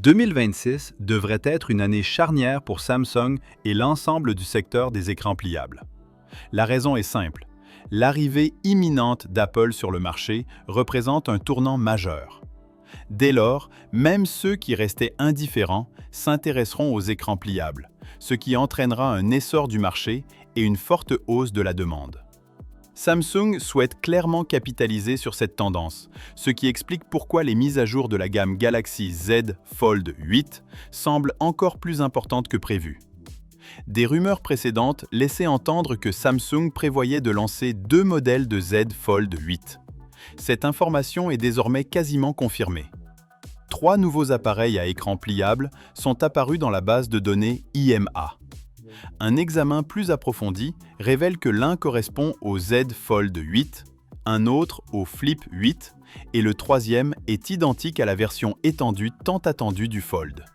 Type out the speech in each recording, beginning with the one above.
2026 devrait être une année charnière pour Samsung et l'ensemble du secteur des écrans pliables. La raison est simple. L'arrivée imminente d'Apple sur le marché représente un tournant majeur. Dès lors, même ceux qui restaient indifférents s'intéresseront aux écrans pliables, ce qui entraînera un essor du marché et une forte hausse de la demande. Samsung souhaite clairement capitaliser sur cette tendance, ce qui explique pourquoi les mises à jour de la gamme Galaxy Z Fold 8 semblent encore plus importantes que prévu. Des rumeurs précédentes laissaient entendre que Samsung prévoyait de lancer 2 modèles de Z Fold 8. Cette information est désormais quasiment confirmée. 3 nouveaux appareils à écran pliable sont apparus dans la base de données IMA. Un examen plus approfondi révèle que l'un correspond au Z Fold 8, un autre au Flip 8 et le troisième est identique à la version étendue tant attendue du Fold.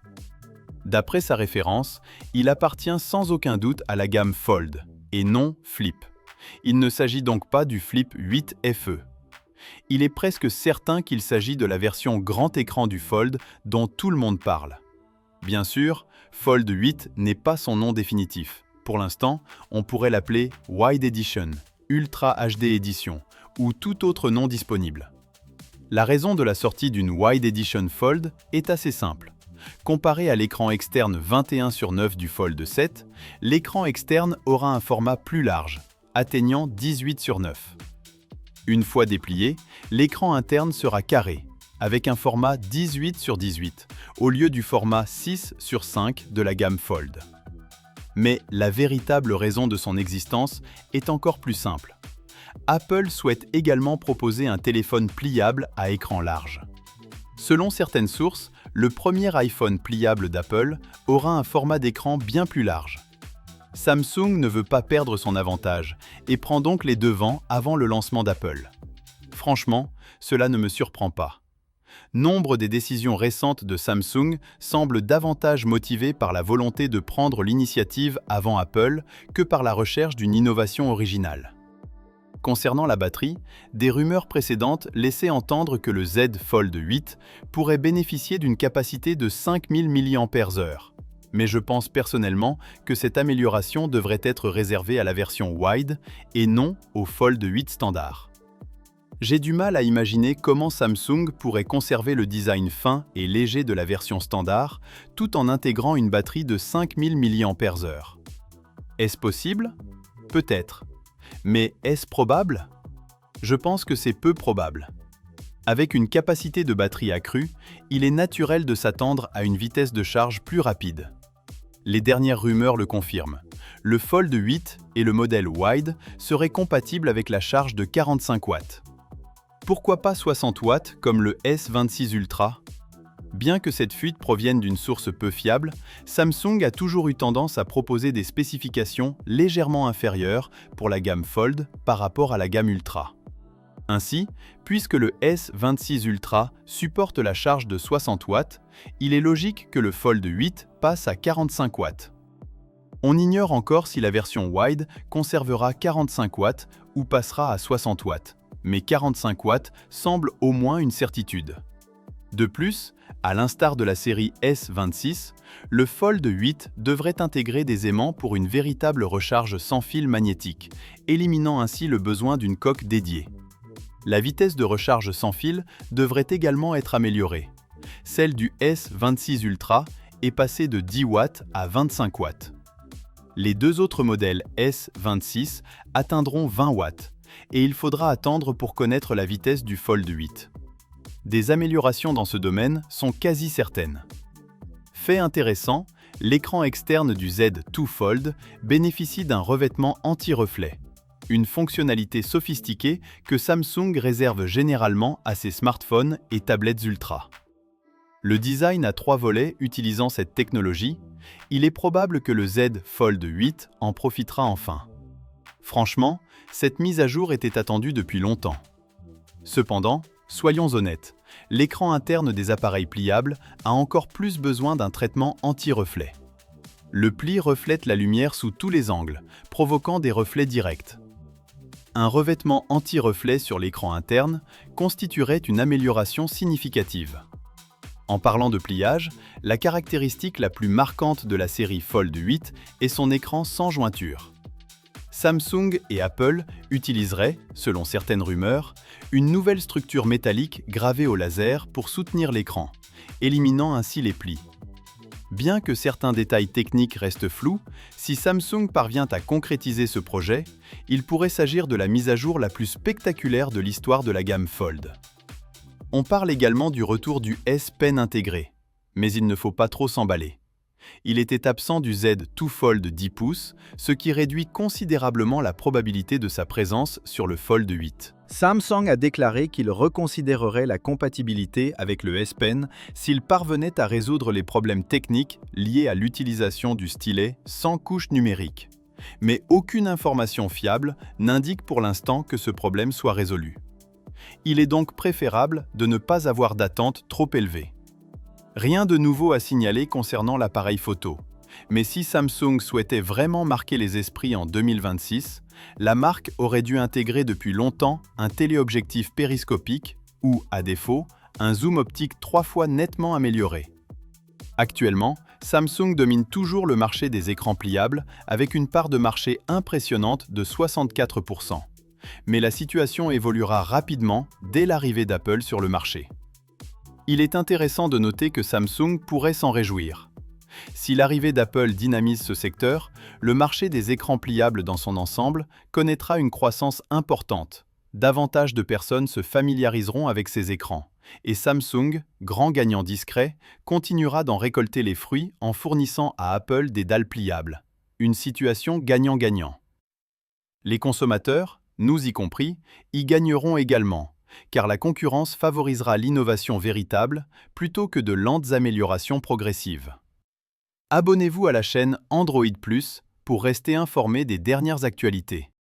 D'après sa référence, il appartient sans aucun doute à la gamme Fold et non Flip. Il ne s'agit donc pas du Flip 8 FE. Il est presque certain qu'il s'agit de la version grand écran du Fold dont tout le monde parle. Bien sûr, Fold 8 n'est pas son nom définitif. Pour l'instant, on pourrait l'appeler Wide Edition, Ultra HD Edition ou tout autre nom disponible. La raison de la sortie d'une Wide Edition Fold est assez simple. Comparé à l'écran externe 21/9 du Fold 7, l'écran externe aura un format plus large, atteignant 18/9. Une fois déplié, l'écran interne sera carré, avec un format 18/18, au lieu du format 6/5 de la gamme Fold. Mais la véritable raison de son existence est encore plus simple. Apple souhaite également proposer un téléphone pliable à écran large. Selon certaines sources, le premier iPhone pliable d'Apple aura un format d'écran bien plus large. Samsung ne veut pas perdre son avantage et prend donc les devants avant le lancement d'Apple. Franchement, cela ne me surprend pas. Nombre des décisions récentes de Samsung semblent davantage motivées par la volonté de prendre l'initiative avant Apple que par la recherche d'une innovation originale. Concernant la batterie, des rumeurs précédentes laissaient entendre que le Z Fold 8 pourrait bénéficier d'une capacité de 5000 mAh. Mais je pense personnellement que cette amélioration devrait être réservée à la version Wide et non au Fold 8 standard. J'ai du mal à imaginer comment Samsung pourrait conserver le design fin et léger de la version standard tout en intégrant une batterie de 5000 mAh. Est-ce possible? Peut-être. Mais est-ce probable? Je pense que c'est peu probable. Avec une capacité de batterie accrue, il est naturel de s'attendre à une vitesse de charge plus rapide. Les dernières rumeurs le confirment. Le Fold 8 et le modèle Wide seraient compatibles avec la charge de 45 watts. Pourquoi pas 60 watts comme le S26 Ultra? Bien que cette fuite provienne d'une source peu fiable, Samsung a toujours eu tendance à proposer des spécifications légèrement inférieures pour la gamme Fold par rapport à la gamme Ultra. Ainsi, puisque le S26 Ultra supporte la charge de 60 watts, il est logique que le Fold 8 passe à 45 watts. On ignore encore si la version Wide conservera 45 watts ou passera à 60 watts, mais 45 watts semble au moins une certitude. De plus, à l'instar de la série S26, le Fold 8 devrait intégrer des aimants pour une véritable recharge sans fil magnétique, éliminant ainsi le besoin d'une coque dédiée. La vitesse de recharge sans fil devrait également être améliorée. Celle du S26 Ultra est passée de 10 watts à 25 watts. Les 2 autres modèles S26 atteindront 20 watts, et il faudra attendre pour connaître la vitesse du Fold 8. Des améliorations dans ce domaine sont quasi certaines. Fait intéressant, l'écran externe du Z2 Fold bénéficie d'un revêtement anti-reflet, une fonctionnalité sophistiquée que Samsung réserve généralement à ses smartphones et tablettes Ultra. Le design à 3 volets utilisant cette technologie, il est probable que le Z Fold 8 en profitera enfin. Franchement, cette mise à jour était attendue depuis longtemps. Cependant, soyons honnêtes, l'écran interne des appareils pliables a encore plus besoin d'un traitement anti-reflet. Le pli reflète la lumière sous tous les angles, provoquant des reflets directs. Un revêtement anti-reflet sur l'écran interne constituerait une amélioration significative. En parlant de pliage, la caractéristique la plus marquante de la série Fold 8 est son écran sans jointure. Samsung et Apple utiliseraient, selon certaines rumeurs, une nouvelle structure métallique gravée au laser pour soutenir l'écran, éliminant ainsi les plis. Bien que certains détails techniques restent flous, si Samsung parvient à concrétiser ce projet, il pourrait s'agir de la mise à jour la plus spectaculaire de l'histoire de la gamme Fold. On parle également du retour du S Pen intégré, mais il ne faut pas trop s'emballer. Il était absent du Z 2 Fold 10 pouces, ce qui réduit considérablement la probabilité de sa présence sur le Fold 8. Samsung a déclaré qu'il reconsidérerait la compatibilité avec le S Pen s'il parvenait à résoudre les problèmes techniques liés à l'utilisation du stylet sans couche numérique. Mais aucune information fiable n'indique pour l'instant que ce problème soit résolu. Il est donc préférable de ne pas avoir d'attente trop élevée. Rien de nouveau à signaler concernant l'appareil photo. Mais si Samsung souhaitait vraiment marquer les esprits en 2026, la marque aurait dû intégrer depuis longtemps un téléobjectif périscopique ou, à défaut, un zoom optique 3 fois nettement amélioré. Actuellement, Samsung domine toujours le marché des écrans pliables avec une part de marché impressionnante de 64%. Mais la situation évoluera rapidement dès l'arrivée d'Apple sur le marché. Il est intéressant de noter que Samsung pourrait s'en réjouir. Si l'arrivée d'Apple dynamise ce secteur, le marché des écrans pliables dans son ensemble connaîtra une croissance importante. Davantage de personnes se familiariseront avec ces écrans, et Samsung, grand gagnant discret, continuera d'en récolter les fruits en fournissant à Apple des dalles pliables. Une situation gagnant-gagnant. Les consommateurs, nous y compris, y gagneront également, car la concurrence favorisera l'innovation véritable plutôt que de lentes améliorations progressives. Abonnez-vous à la chaîne Android Plus pour rester informé des dernières actualités.